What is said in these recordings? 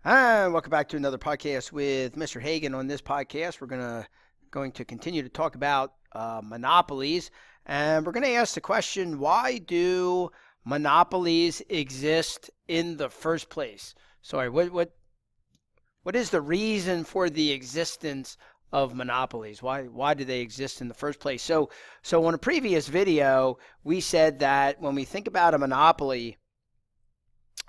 Hi, welcome back to another podcast with Mr. Hagan. On this podcast, we're going to continue to talk about monopolies, and we're going to ask the question: why do monopolies exist in the first place? Sorry, what is the reason for the existence of monopolies? Why do they exist in the first place? So on a previous video, we said that when we think about a monopoly,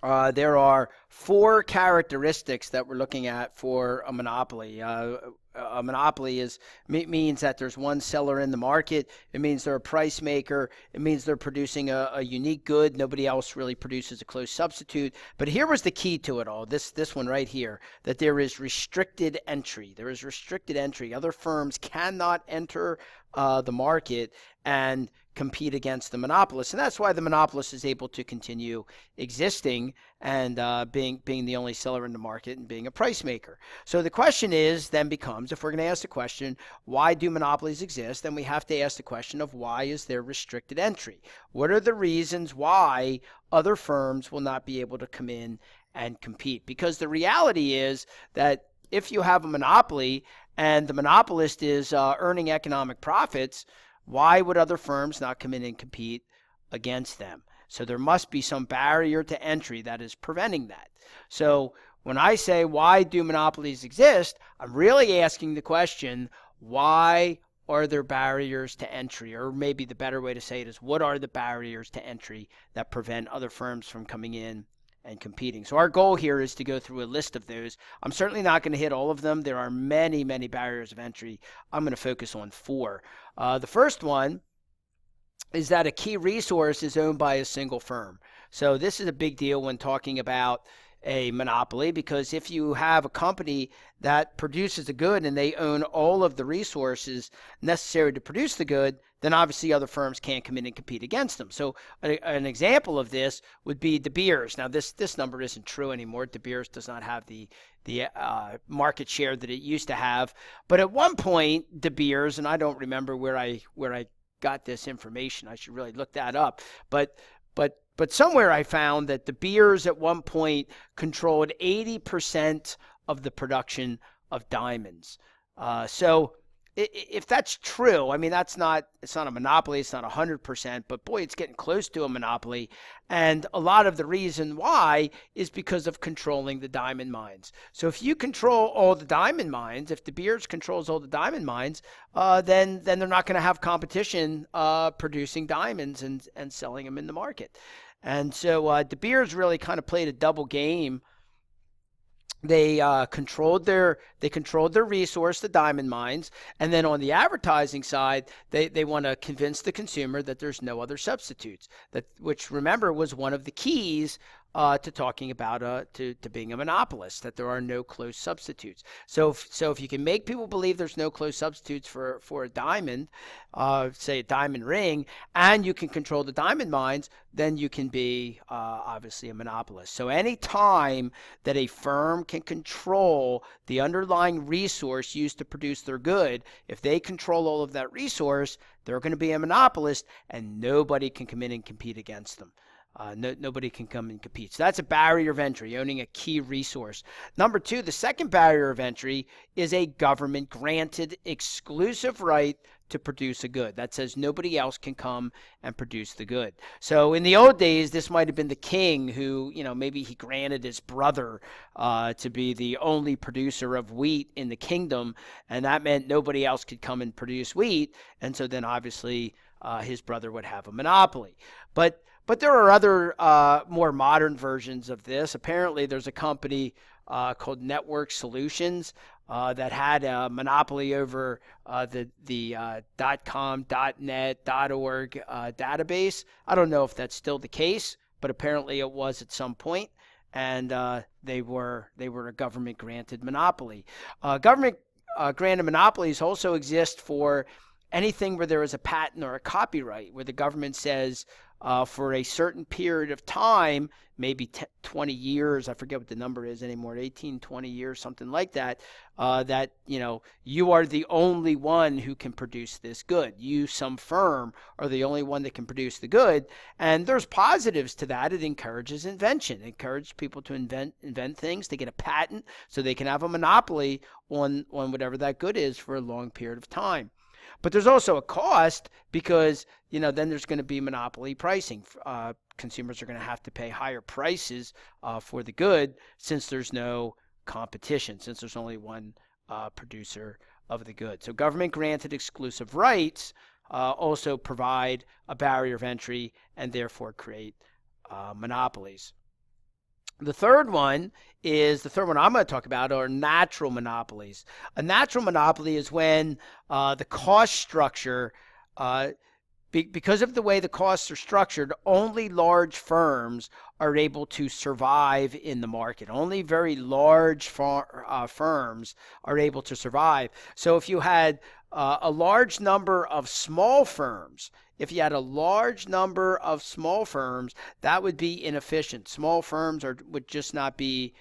there are four characteristics that we're looking at for a monopoly. A monopoly means that there's one seller in the market. It means they're a price maker. It means they're producing a unique good. Nobody else really produces a close substitute. But here was the key to it all. This one right here, that there is restricted entry. There is restricted entry. Other firms cannot enter the market and compete against the monopolist, and that's why the monopolist is able to continue existing and being the only seller in the market and being a price maker. So the question then becomes, if we're going to ask the question, why do monopolies exist, then we have to ask the question of why is there restricted entry? What are the reasons why other firms will not be able to come in and compete? Because the reality is that if you have a monopoly and the monopolist is earning economic profits, why would other firms not come in and compete against them? So there must be some barrier to entry that is preventing that. So when I say, why do monopolies exist, I'm really asking the question, why are there barriers to entry? Or maybe the better way to say it is, what are the barriers to entry that prevent other firms from coming in and competing? So our goal here is to go through a list of those. I'm certainly not going to hit all of them. There are many, many barriers of entry. I'm going to focus on four. The first one is that a key resource is owned by a single firm. So this is a big deal when talking about a monopoly, because if you have a company that produces a good and they own all of the resources necessary to produce the good, then obviously other firms can't come in and compete against them. So an example of this would be De Beers. Now this number isn't true anymore. De Beers does not have the market share that it used to have. But at one point, De Beers, and I don't remember where I got this information. I should really look that up. But somewhere I found that De Beers at one point controlled 80% of the production of diamonds. So if that's true, I mean, it's not a monopoly, it's not 100%, but boy, it's getting close to a monopoly. And a lot of the reason why is because of controlling the diamond mines. So if you control all the diamond mines, if De Beers controls all the diamond mines, then they're not going to have competition producing diamonds and selling them in the market. And so De Beers really kind of played a double game. They controlled their resource, the diamond mines, and then on the advertising side, they want to convince the consumer that there's no other substitutes. Which remember was one of the keys to talking about to being a monopolist, that there are no close substitutes. So if you can make people believe there's no close substitutes for a diamond, say a diamond ring, and you can control the diamond mines, then you can be obviously a monopolist. So any time that a firm can control the underlying resource used to produce their good, if they control all of that resource, they're going to be a monopolist, and nobody can come in and compete against them. Nobody can come and compete. So that's a barrier of entry, owning a key resource. Number two, the second barrier of entry is a government-granted exclusive right to produce a good. That says nobody else can come and produce the good. So in the old days, this might have been the king who, maybe he granted his brother to be the only producer of wheat in the kingdom, and that meant nobody else could come and produce wheat, and so then obviously his brother would have a monopoly. But there are other more modern versions of this. Apparently, there's a company called Network Solutions that had a monopoly over the .com, .net, .org database. I don't know if that's still the case, but apparently it was at some point, and they were a government-granted monopoly. Government-granted monopolies also exist for anything where there is a patent or a copyright, where the government says, for a certain period of time, maybe 20 years, I forget what the number is anymore, 18, 20 years, something like that, that, you are the only one who can produce this good. You, some firm, are the only one that can produce the good. And there's positives to that. It encourages invention. It encourages people to invent things, to get a patent so they can have a monopoly on whatever that good is for a long period of time. But there's also a cost because, then there's going to be monopoly pricing. Consumers are going to have to pay higher prices for the good since there's no competition, since there's only one producer of the good. So government-granted exclusive rights also provide a barrier of entry and therefore create monopolies. The third one I'm going to talk about are natural monopolies. A natural monopoly is when the cost structure, because of the way the costs are structured, only large firms are able to survive in the market. Only very large firms are able to survive. So if you had a large number of small firms, that would be inefficient. Small firms would just not be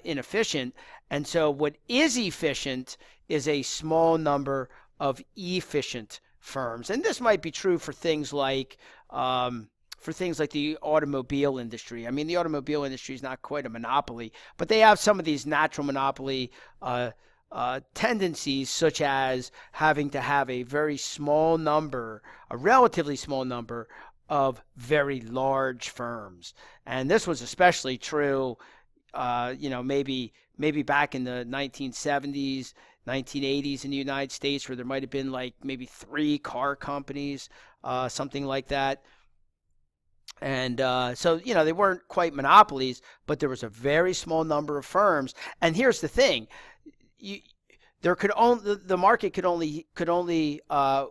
inefficient. And so what is efficient is a small number of efficient firms. And this might be true for things like the automobile industry. I mean, the automobile industry is not quite a monopoly, but they have some of these natural monopoly tendencies, such as having to have a relatively small number of very large firms. And this was especially true, maybe back in the 1970s, 1980s in the United States, where there might have been like maybe 3 car companies, something like that. And so, they weren't quite monopolies, but there was a very small number of firms. And here's the thing. The market could only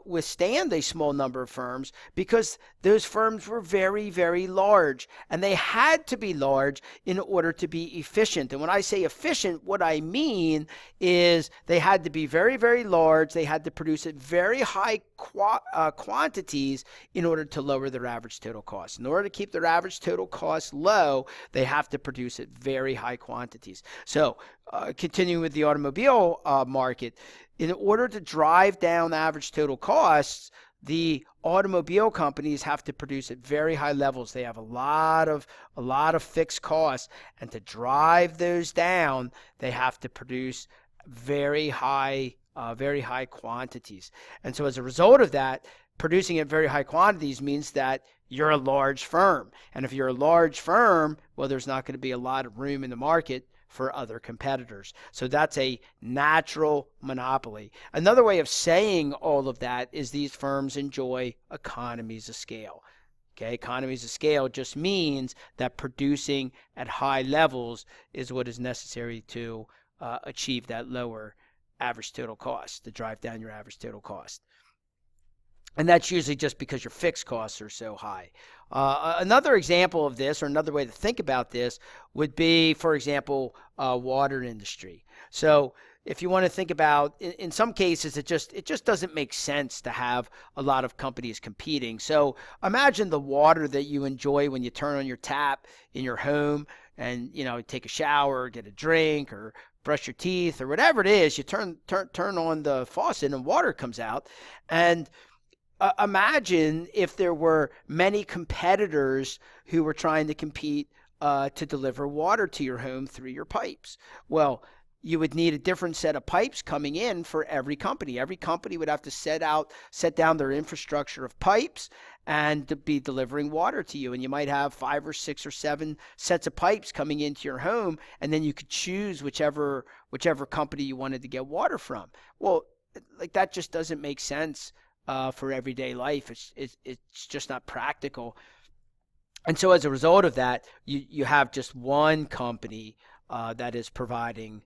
withstand a small number of firms because those firms were very, very large, and they had to be large in order to be efficient. And when I say efficient, what I mean is they had to be very, very large. They had to produce at very high quantities in order to lower their average total cost. In order to keep their average total cost low, they have to produce at very high quantities. So continuing with the automobile market, in order to drive down average total costs, the automobile companies have to produce at very high levels. They have a lot of fixed costs, and to drive those down, they have to produce very high quantities. And so as a result of that, producing at very high quantities means that you're a large firm. And if you're a large firm, well, there's not going to be a lot of room in the market for other competitors. So that's a natural monopoly. Another way of saying all of that is these firms enjoy economies of scale. Okay, economies of scale just means that producing at high levels is what is necessary to achieve that lower average total cost, to drive down your average total cost. And that's usually just because your fixed costs are so high. Another example of this, or another way to think about this, would be, for example, water industry. So if you want to think about, in some cases, it just doesn't make sense to have a lot of companies competing. So imagine the water that you enjoy when you turn on your tap in your home and take a shower, get a drink, or brush your teeth, or whatever it is. You turn on the faucet and water comes out. And imagine if there were many competitors who were trying to compete to deliver water to your home through your pipes. Well, you would need a different set of pipes coming in for every company. Every company would have to set down their infrastructure of pipes and to be delivering water to you. And you might have 5 or 6 or 7 sets of pipes coming into your home, and then you could choose whichever company you wanted to get water from. Well, like, that just doesn't make sense for everyday life. It's just not practical. And so as a result of that, you have just one company that is providing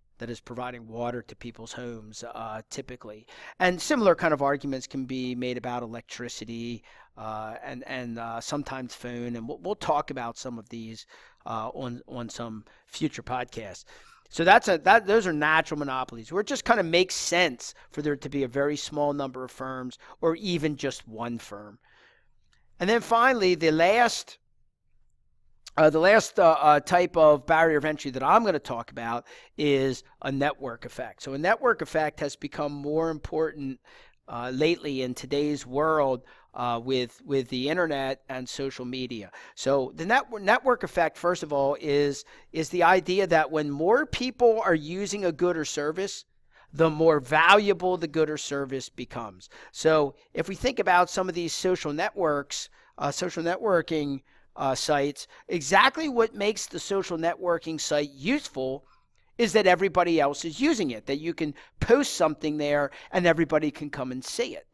water to people's homes typically. And similar kind of arguments can be made about electricity and sometimes phone. And we'll talk about some of these on some future podcasts. So those are natural monopolies, where it just kind of makes sense for there to be a very small number of firms, or even just one firm. And then finally, the last type of barrier of entry that I'm going to talk about is a network effect. So a network effect has become more important lately in today's world with the internet and social media. So the network effect, first of all, is the idea that when more people are using a good or service, the more valuable the good or service becomes. So if we think about some of these social networks, social networking sites, exactly what makes the social networking site useful is that everybody else is using it, that you can post something there and everybody can come and see it.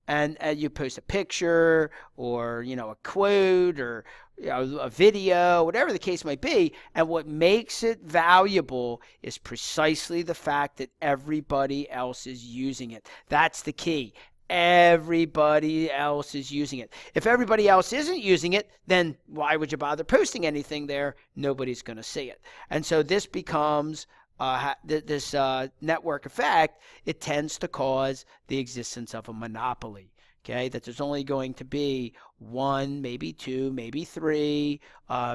And you post a picture or, a quote or a video, whatever the case might be. And what makes it valuable is precisely the fact that everybody else is using it. That's the key. Everybody else is using it. If everybody else isn't using it, then why would you bother posting anything there? Nobody's going to see it. And so this becomes this network effect. It tends to cause the existence of a monopoly. Okay, that there's only going to be one, maybe two, maybe three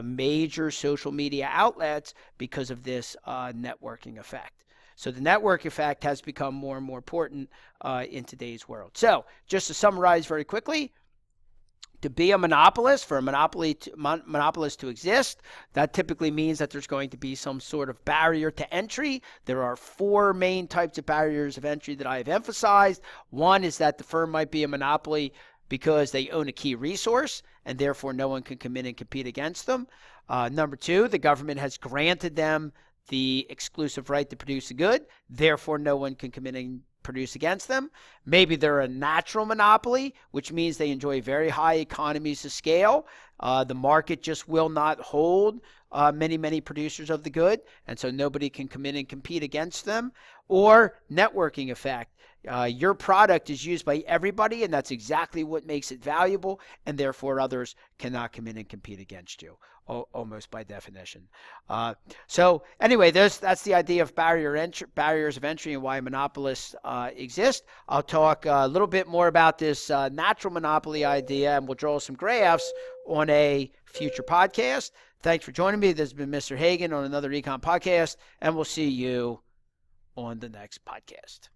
major social media outlets because of this networking effect. So the network effect has become more and more important in today's world. So just to summarize very quickly, to be a monopolist, for a monopolist to exist, that typically means that there's going to be some sort of barrier to entry. There are four main types of barriers of entry that I have emphasized. One is that the firm might be a monopoly because they own a key resource, and therefore no one can come in and compete against them. Number two, the government has granted them the exclusive right to produce a good, therefore no one can come in and produce against them. Maybe they're a natural monopoly, which means they enjoy very high economies of scale. The market just will not hold many producers of the good, and so nobody can come in and compete against them. Or networking effect. Your product is used by everybody, and that's exactly what makes it valuable, and therefore others cannot come in and compete against you, almost by definition. So anyway, that's the idea of barriers of entry and why monopolists exist. I'll talk a little bit more about this natural monopoly idea, and we'll draw some graphs on a future podcast. Thanks for joining me. This has been Mr. Hagan on another Econ podcast, and we'll see you on the next podcast.